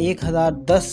1010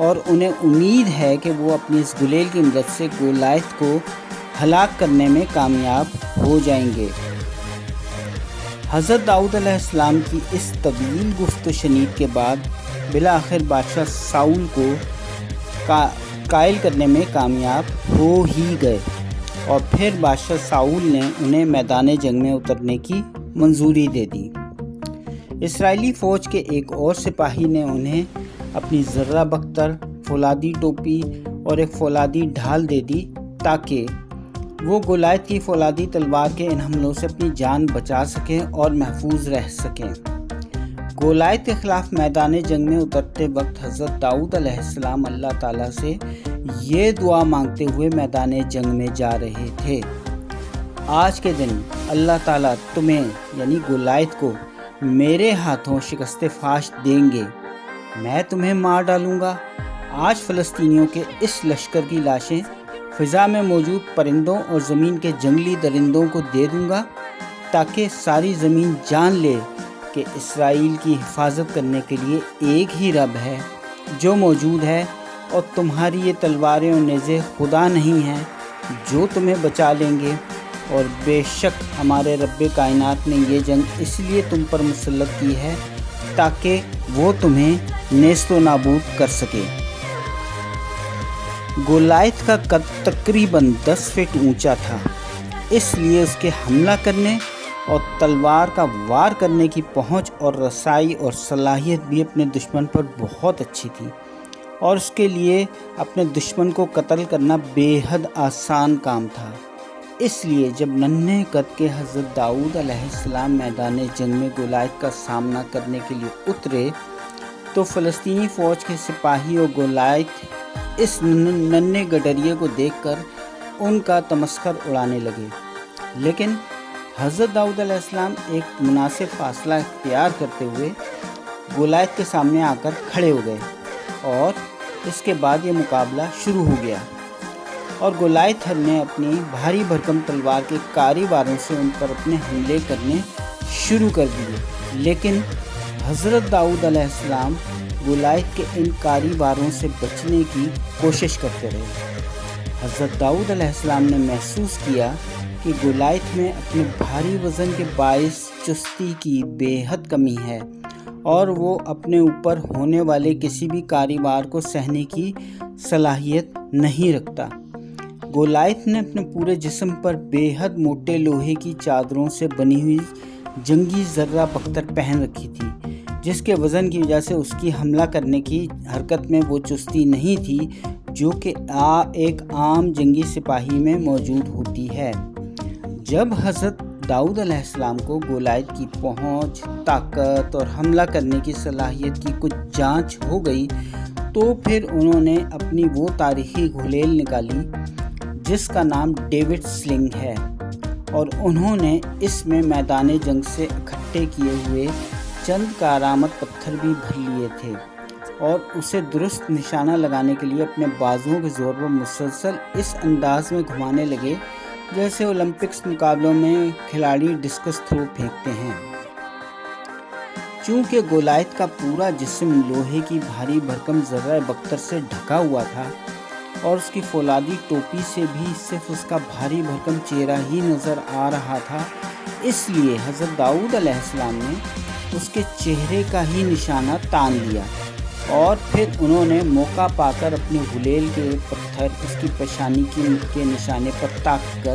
اور انہیں امید ہے کہ وہ اپنی اس گلیل کی مدد سے گولیت کو ہلاک کرنے میں کامیاب ہو جائیں گے۔ حضرت داؤد علیہ السلام کی اس طویل گفت و شنید کے بعد بالآخر بادشاہ ساؤل کو قائل کرنے میں کامیاب ہو ہی گئے، اور پھر بادشاہ ساؤل نے انہیں میدان جنگ میں اترنے کی منظوری دے دی۔ اسرائیلی فوج کے ایک اور سپاہی نے انہیں اپنی زرہ بختر، فولادی ٹوپی اور ایک فولادی ڈھال دے دی تاکہ وہ گولیت کی فولادی تلوار کے ان حملوں سے اپنی جان بچا سکیں اور محفوظ رہ سکیں۔ گولیت کے خلاف میدان جنگ میں اترتے وقت حضرت داؤد علیہ السلام اللہ تعالیٰ سے یہ دعا مانگتے ہوئے میدان جنگ میں جا رہے تھے: آج کے دن اللہ تعالیٰ تمہیں یعنی گولیت کو میرے ہاتھوں شکست فاش دیں گے، میں تمہیں مار ڈالوں گا۔ آج فلسطینیوں کے اس لشکر کی لاشیں فضا میں موجود پرندوں اور زمین کے جنگلی درندوں کو دے دوں گا تاکہ ساری زمین جان لے کہ اسرائیل کی حفاظت کرنے کے لیے ایک ہی رب ہے جو موجود ہے، اور تمہاری یہ تلواریں اور نیزے خدا نہیں ہیں جو تمہیں بچا لیں گے، اور بے شک ہمارے رب کائنات نے یہ جنگ اس لیے تم پر مسلط کی ہے تاکہ وہ تمہیں نیست و نابود کر سکے۔ گولیت کا قد تقریباً 10 فٹ اونچا تھا، اس لیے اس کے حملہ کرنے اور تلوار کا وار کرنے کی پہنچ اور رسائی اور صلاحیت بھی اپنے دشمن پر بہت اچھی تھی، اور اس کے لیے اپنے دشمن کو قتل کرنا بے حد آسان کام تھا۔ اس لیے جب ننھے قد کے حضرت داؤد علیہ السلام میدان جنگ میں گولیت کا سامنا کرنے کے لیے اترے تو فلسطینی فوج کے سپاہی اور گولیت اس ننھے گڈریے کو دیکھ کر ان کا تمسخر اڑانے لگے، لیکن حضرت داؤد علیہ السلام ایک مناسب فاصلہ اختیار کرتے ہوئے گولیت کے سامنے آ کر کھڑے ہو گئے، اور اس کے بعد یہ مقابلہ شروع ہو گیا، اور گولیت نے اپنی بھاری بھرکم تلوار کے کاری واروں سے ان پر اپنے حملے کرنے شروع کر دیے، لیکن حضرت داؤد علیہ السلام گولیت کے ان کاری واروں سے بچنے کی کوشش کرتے رہے۔ حضرت داؤد علیہ السلام نے محسوس کیا کہ گولیت میں اپنے بھاری وزن کے باعث چستی کی بے حد کمی ہے، اور وہ اپنے اوپر ہونے والے کسی بھی کاری وار کو سہنے کی صلاحیت نہیں رکھتا۔ گولیت نے اپنے پورے جسم پر بے حد موٹے لوہے کی چادروں سے بنی ہوئی جنگی زرہ بختر پہن رکھی تھی، جس کے وزن کی وجہ سے اس کی حملہ کرنے کی حرکت میں وہ چستی نہیں تھی جو کہ ایک عام جنگی سپاہی میں موجود ہوتی ہے۔ جب حضرت داؤد علیہ السلام کو گولیت کی پہنچ، طاقت اور حملہ کرنے کی صلاحیت کی کچھ جانچ ہو گئی تو پھر انہوں نے اپنی وہ تاریخی گلیل نکالی جس کا نام ڈیوڈ سلنگ ہے، اور انہوں نے اس میں میدان جنگ سے اکٹھے کیے ہوئے چند کارآمد پتھر بھی بھر لیے تھے، اور اسے درست نشانہ لگانے کے لیے اپنے بازوؤں کے زور پر مسلسل اس انداز میں گھمانے لگے جیسے اولمپکس مقابلوں میں کھلاڑی ڈسکس تھرو پھینکتے ہیں۔ چونکہ گولیت کا پورا جسم لوہے کی بھاری بھرکم زرہ بختر سے ڈھکا ہوا تھا، اور اس کی فولادی ٹوپی سے بھی صرف اس کا بھاری بھرکم چہرہ ہی نظر آ رہا تھا، اس لیے حضرت داؤد علیہ السلام نے اس کے چہرے کا ہی نشانہ تان لیا، اور پھر انہوں نے موقع پا کر اپنے گلیل کے پتھر اس کی پیشانی کے نشانے پر تاک کر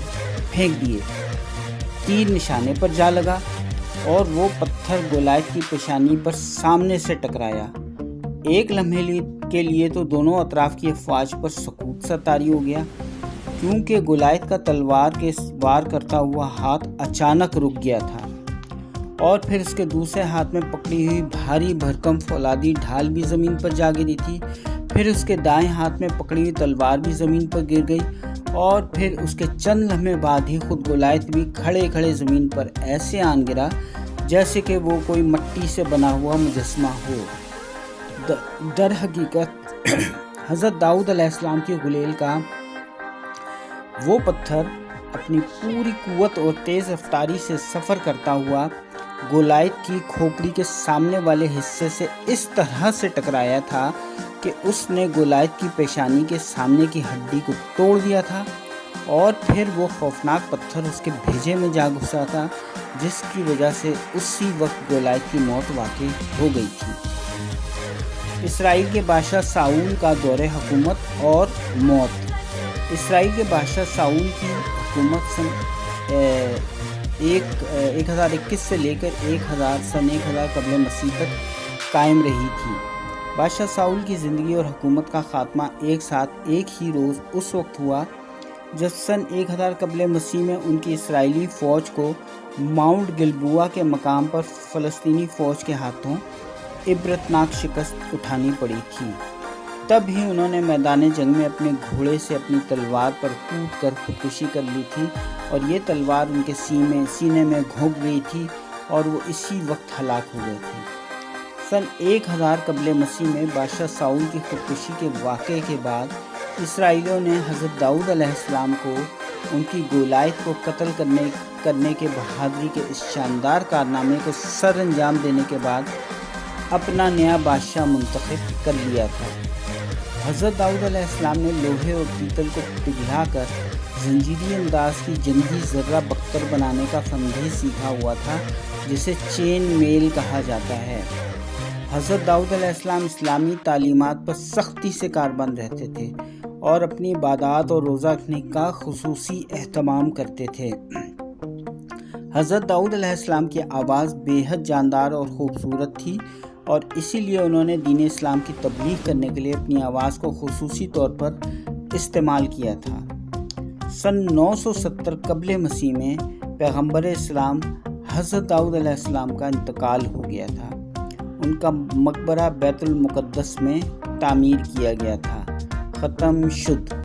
پھینک دیے۔ تیر نشانے پر جا لگا، اور وہ پتھر گولیت کی پیشانی پر سامنے سے ٹکرایا۔ ایک لمحے کے لیے تو دونوں اطراف کی افواج پر سکوت سا طاری ہو گیا، کیونکہ گولیت کا تلوار کے وار کرتا ہوا ہاتھ اچانک رک گیا تھا، اور پھر اس کے دوسرے ہاتھ میں پکڑی ہوئی بھاری بھرکم فولادی ڈھال بھی زمین پر جا گری تھی، پھر اس کے دائیں ہاتھ میں پکڑی ہوئی تلوار بھی زمین پر گر گئی، اور پھر اس کے چند لمحے بعد ہی خود گولیت بھی کھڑے کھڑے زمین پر ایسے آن گرا جیسے کہ وہ کوئی مٹی سے بنا ہوا مجسمہ ہو۔ در حقیقت حضرت داؤد علیہ السلام کی گلیل کا وہ پتھر اپنی پوری قوت اور تیز رفتاری سے سفر کرتا ہوا گولیت کی کھوپڑی کے سامنے والے حصے سے اس طرح سے ٹکرایا تھا کہ اس نے گولیت کی پیشانی کے سامنے کی ہڈی کو توڑ دیا تھا اور پھر وہ خوفناک پتھر اس کے بھیجے میں جا گھسا تھا، جس کی وجہ سے اسی وقت گولیت کی موت واقع ہو گئی تھی۔ اسرائیل کے بادشاہ ساؤل کا دور حکومت اور موت۔ اسرائیل کے بادشاہ ساؤل کی حکومت سن 1021 سے لے کر 1000 قبل مسیح تک قائم رہی تھی۔ بادشاہ ساؤل کی زندگی اور حکومت کا خاتمہ ایک ساتھ ایک ہی روز اس وقت ہوا جب سن 1000 قبل مسیح میں ان کی اسرائیلی فوج کو ماؤنٹ گلبوع کے مقام پر فلسطینی فوج کے ہاتھوں عبرتناک شکست اٹھانی پڑی تھی۔ تب ہی انہوں نے میدان جنگ میں اپنے گھوڑے سے اپنی تلوار پر کود کر خودکشی کر لی تھی اور یہ تلوار ان کے سینے میں گھونپ گئی تھی اور وہ اسی وقت ہلاک ہو گئے تھے۔ سن 1000 قبل مسیح میں بادشاہ ساؤل کی خودکشی کے واقعے کے بعد اسرائیلیوں نے حضرت داؤد علیہ السلام کو ان کی گولیت کو قتل کرنے کے بہادری کے اس شاندار کارنامے کو سر انجام دینے کے بعد اپنا نیا بادشاہ منتخب کر لیا تھا۔ حضرت داؤد علیہ السلام نے لوہے اور پیتل کو پگھلا کر زنجیری انداز کی جنگی ذرہ بختر بنانے کا فن بھی سیکھا ہوا تھا، جسے چین میل کہا جاتا ہے۔ حضرت داؤد علیہ السلام اسلامی تعلیمات پر سختی سے کاربند رہتے تھے اور اپنی عبادات اور روزہ رکھنے کا خصوصی اہتمام کرتے تھے۔ حضرت داؤد علیہ السلام کی آواز بے حد جاندار اور خوبصورت تھی اور اسی لیے انہوں نے دین اسلام کی تبلیغ کرنے کے لیے اپنی آواز کو خصوصی طور پر استعمال کیا تھا۔ سن 970 قبل مسیح میں پیغمبر اسلام حضرت داؤد علیہ السلام کا انتقال ہو گیا تھا۔ ان کا مقبرہ بیت المقدس میں تعمیر کیا گیا تھا۔ ختم شد۔